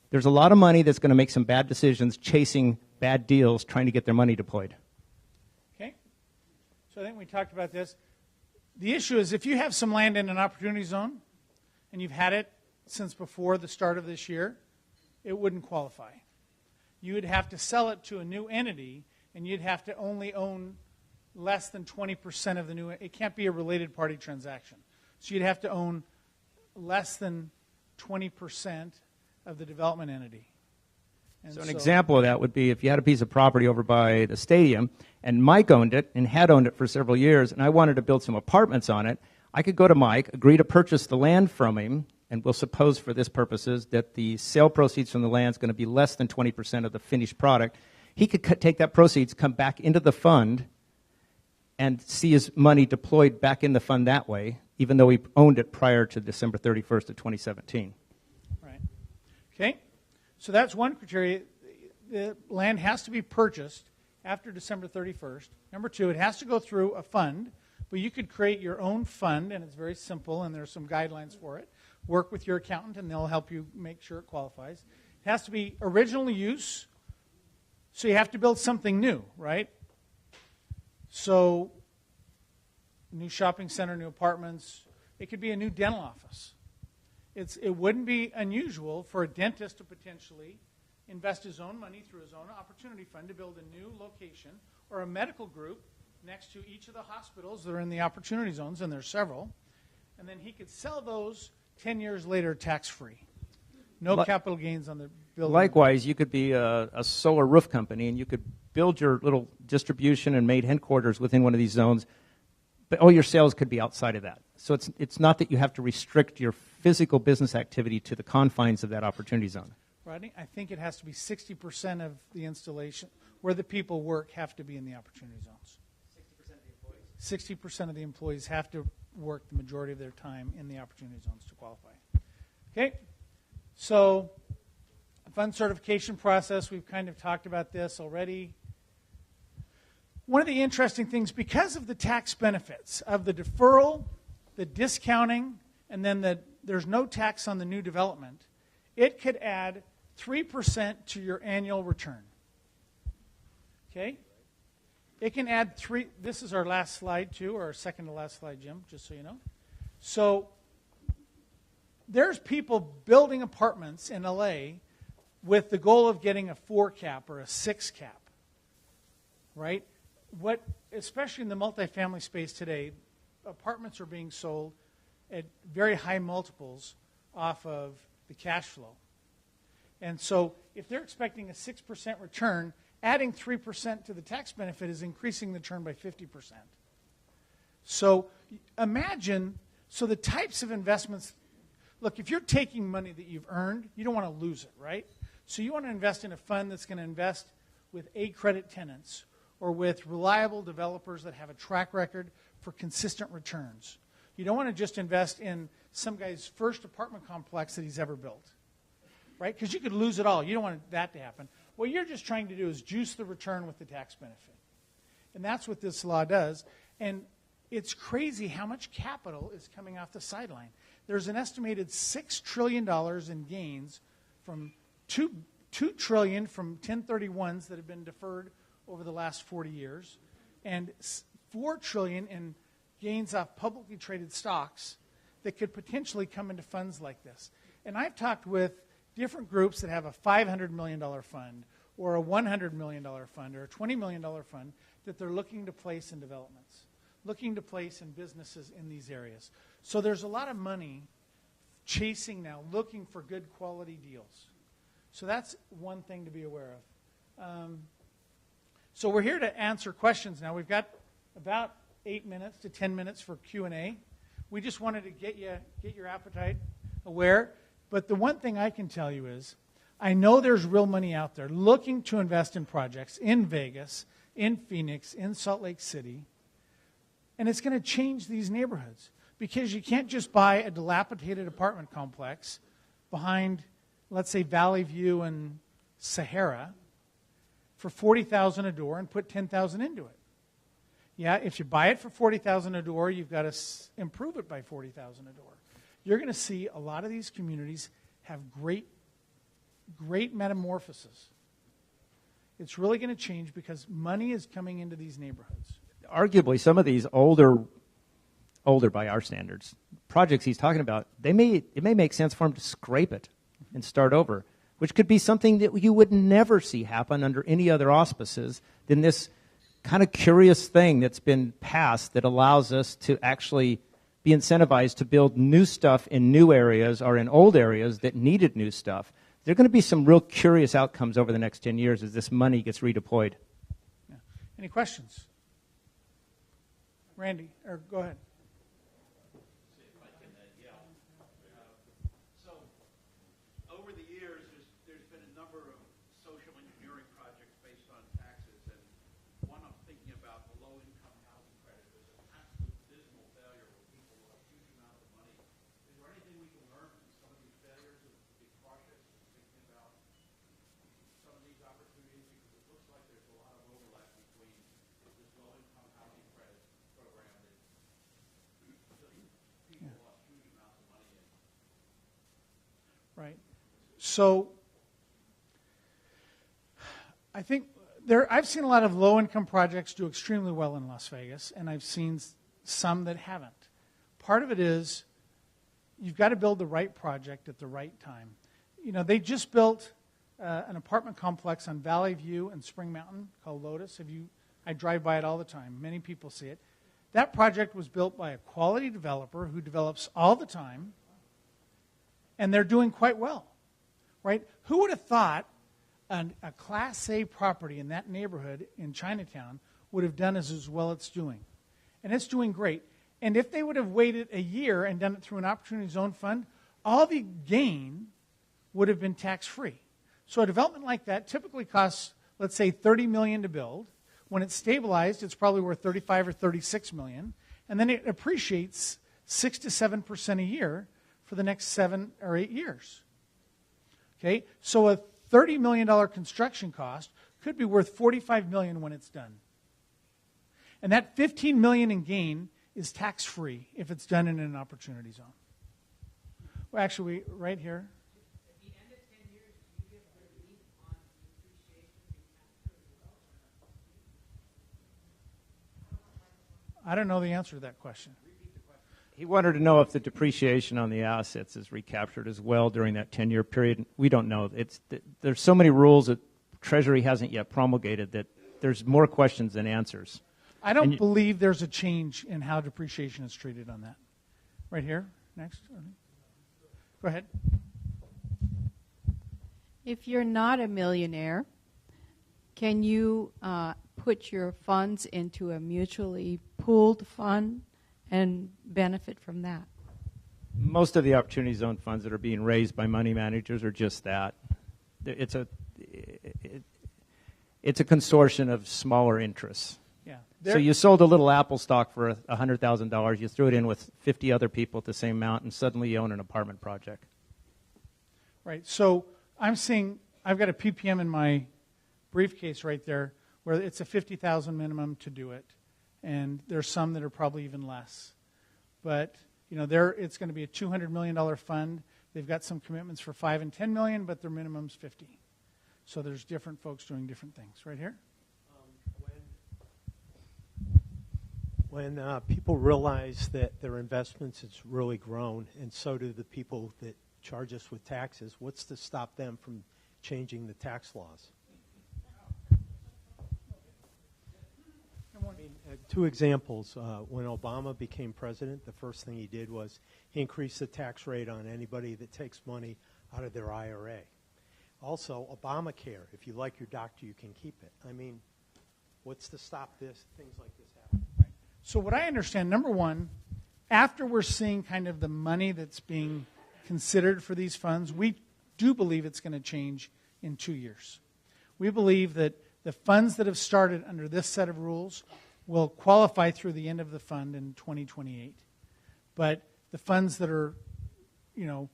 There's a lot of money that's going to make some bad decisions chasing bad deals trying to get their money deployed. Okay. So I think we talked about this. The issue is if you have some land in an opportunity zone and you've had it since before the start of this year, it wouldn't qualify. You would have to sell it to a new entity, and you'd have to only own less than 20% of the new. It can't be a related party transaction. So you'd have to own less than 20% of the development entity. And so an example of that would be if you had a piece of property over by the stadium, and Mike owned it and had owned it for several years, and I wanted to build some apartments on it, I could go to Mike, agree to purchase the land from him, and we'll suppose for this purposes that the sale proceeds from the land is going to be less than 20% of the finished product. He could take that proceeds, come back into the fund, and see his money deployed back in the fund that way, even though he owned it prior to December 31st of 2017. Right. Okay. So that's one criteria. The land has to be purchased after December 31st. Number two, it has to go through a fund, but you could create your own fund, and it's very simple, and there's some guidelines for it. Work with your accountant, and they'll help you make sure it qualifies. It has to be original use, so you have to build something new, right? So, new shopping center, new apartments. It could be a new dental office. It wouldn't be unusual for a dentist to potentially invest his own money through his own opportunity fund to build a new location, or a medical group next to each of the hospitals that are in the opportunity zones, and there's several, and then he could sell those 10 years later tax-free. No capital gains on the building. Likewise, you could be a solar roof company, and you could build your little distribution and main headquarters within one of these zones, but all your sales could be outside of that. So it's not that you have to restrict your physical business activity to the confines of that opportunity zone. Rodney, I think it has to be 60% of the installation, where the people work, have to be in the opportunity zones. 60% of the employees? 60% of the employees have to work the majority of their time in the opportunity zones to qualify. Okay? So, fund certification process, we've kind of talked about this already. One of the interesting things, because of the tax benefits of the deferral, the discounting, and then there's no tax on the new development, it could add 3% to your annual return. Okay? It can add 3. This is our last slide, too, or our second to last slide, Jim, just so you know. So there's people building apartments in LA with the goal of getting a 4 cap or a 6 cap, right? Especially in the multifamily space today, apartments are being sold at very high multiples off of the cash flow. And so if they're expecting a 6% return, adding 3% to the tax benefit is increasing the return by 50%. So imagine, the types of investments, look, if you're taking money that you've earned, you don't want to lose it, right? So you want to invest in a fund that's going to invest with A credit tenants or with reliable developers that have a track record for consistent returns. You don't want to just invest in some guy's first apartment complex that he's ever built, right? Because you could lose it all. You don't want that to happen. What you're just trying to do is juice the return with the tax benefit. And that's what this law does. And it's crazy how much capital is coming off the sideline. There's an estimated $6 trillion in gains from $2 trillion from 1031s that have been deferred over the last 40 years, and $4 trillion in gains off publicly traded stocks that could potentially come into funds like this. And I've talked with different groups that have a $500 million fund or a $100 million fund or a $20 million fund that they're looking to place in developments, looking to place in businesses in these areas. So there's a lot of money chasing now, looking for good quality deals. So that's one thing to be aware of. So we're here to answer questions now. We've got about 8 minutes to 10 minutes for Q&A. We just wanted to get your appetite aware. But the one thing I can tell you is I know there's real money out there looking to invest in projects in Vegas, in Phoenix, in Salt Lake City. And it's going to change these neighborhoods because you can't just buy a dilapidated apartment complex behind, let's say, Valley View and Sahara for $40,000 a door and put $10,000 into it. Yeah, if you buy it for $40,000 a door, you've got to improve it by $40,000 a door. You're going to see a lot of these communities have great metamorphosis. It's really going to change because money is coming into these neighborhoods. Arguably, some of these older by our standards, projects he's talking about, it may make sense for him to scrape it and start over, which could be something that you would never see happen under any other auspices than this kind of curious thing that's been passed that allows us to actually be incentivized to build new stuff in new areas or in old areas that needed new stuff. There are going to be some real curious outcomes over the next 10 years as this money gets redeployed. Yeah. Any questions? Randy, or go ahead. Right. So I think I've seen a lot of low-income projects do extremely well in Las Vegas, and I've seen some that haven't. Part of it is you've got to build the right project at the right time. You know, they just built an apartment complex on Valley View and Spring Mountain called Lotus. I drive by it all the time. Many people see it. That project was built by a quality developer who develops all the time, and they're doing quite well, right? Who would have thought a Class A property in that neighborhood in Chinatown would have done as well as it's doing? And it's doing great. And if they would have waited a year and done it through an Opportunity Zone fund, all the gain would have been tax-free. So a development like that typically costs, let's say, $30 million to build. When it's stabilized, it's probably worth $35 or $36 million. And then it appreciates 6 to 7% a year for the next 7 or 8 years. Okay? So a $30 million construction cost could be worth $45 million when it's done. And that $15 million in gain is tax-free if it's done in an Opportunity Zone. Well, actually, right here. I don't know the answer to that question. He wanted to know if the depreciation on the assets is recaptured as well during that 10-year period. We don't know. There's so many rules that Treasury hasn't yet promulgated that there's more questions than answers. I don't believe there's a change in how depreciation is treated on that. Right here, next. Go ahead. If you're not a millionaire, can you put your funds into a mutually pooled fund and benefit from that? Most of the Opportunity Zone funds that are being raised by money managers are just that. It's a consortium of smaller interests. Yeah. So you sold a little Apple stock for $100,000. You threw it in with 50 other people at the same amount, and suddenly you own an apartment project. Right. So I've got a PPM in my briefcase right there where it's a $50,000 minimum to do it. And there's some that are probably even less. But, you know, it's going to be a $200 million fund. They've got some commitments for $5 and $10 million, but their minimum's 50. So there's different folks doing different things. Right here? When people realize that their investments has really grown, and so do the people that charge us with taxes, what's to stop them from changing the tax laws? Two examples. When Obama became president, the first thing he did was he increased the tax rate on anybody that takes money out of their IRA. Also, Obamacare. If you like your doctor, you can keep it. I mean, what's to stop things like this happening? Right. So what I understand, number one, after we're seeing kind of the money that's being considered for these funds, we do believe it's going to change in 2 years. We believe that the funds that have started under this set of rules will qualify through the end of the fund in 2028. But the funds that are, you know,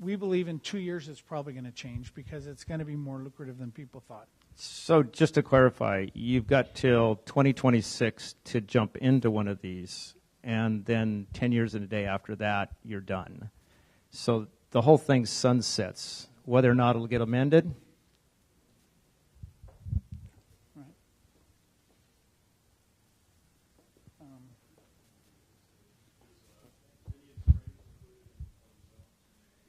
we believe in 2 years it's probably going to change because it's going to be more lucrative than people thought. So just to clarify, you've got till 2026 to jump into one of these, and then 10 years and a day after that, you're done. So the whole thing sunsets. Whether or not it'll get amended,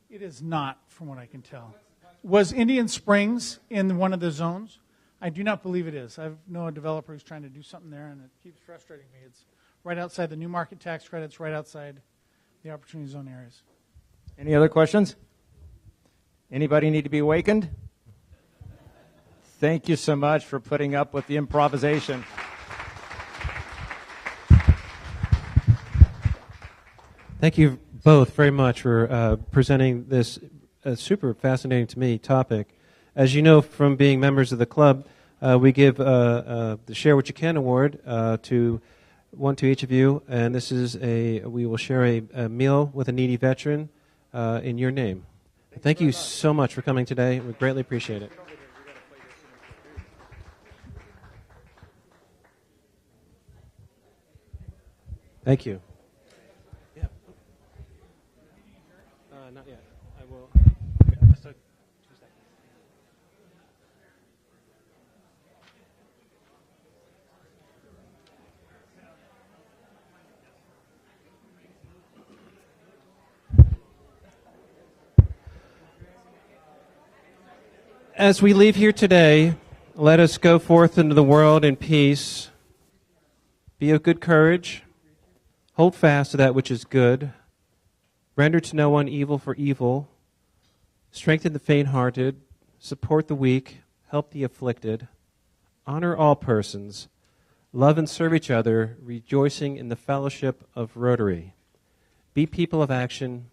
it is not, from what I can tell. Was Indian Springs in one of the zones? I do not believe it is. I know a developer who's trying to do something there, and it keeps frustrating me. It's right outside the new market tax credits, right outside the Opportunity Zone areas. Any other questions? Anybody need to be awakened? Thank you so much for putting up with the improvisation. Thank you both very much for presenting this super fascinating to me topic. As you know from being members of the club, we give the Share What You Can award to each of you, and this is we will share a meal with a needy veteran in your name. Thank you so much for coming today. We greatly appreciate it. Thank you. Yeah. Not yet. I will. So, 2 seconds. As we leave here today, let us go forth into the world in peace. Be of good courage. Hold fast to that which is good. Render to no one evil for evil. Strengthen the faint-hearted. Support the weak. Help the afflicted. Honor all persons. Love and serve each other, rejoicing in the fellowship of Rotary. Be people of action.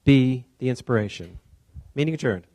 Be the inspiration. Meeting adjourned.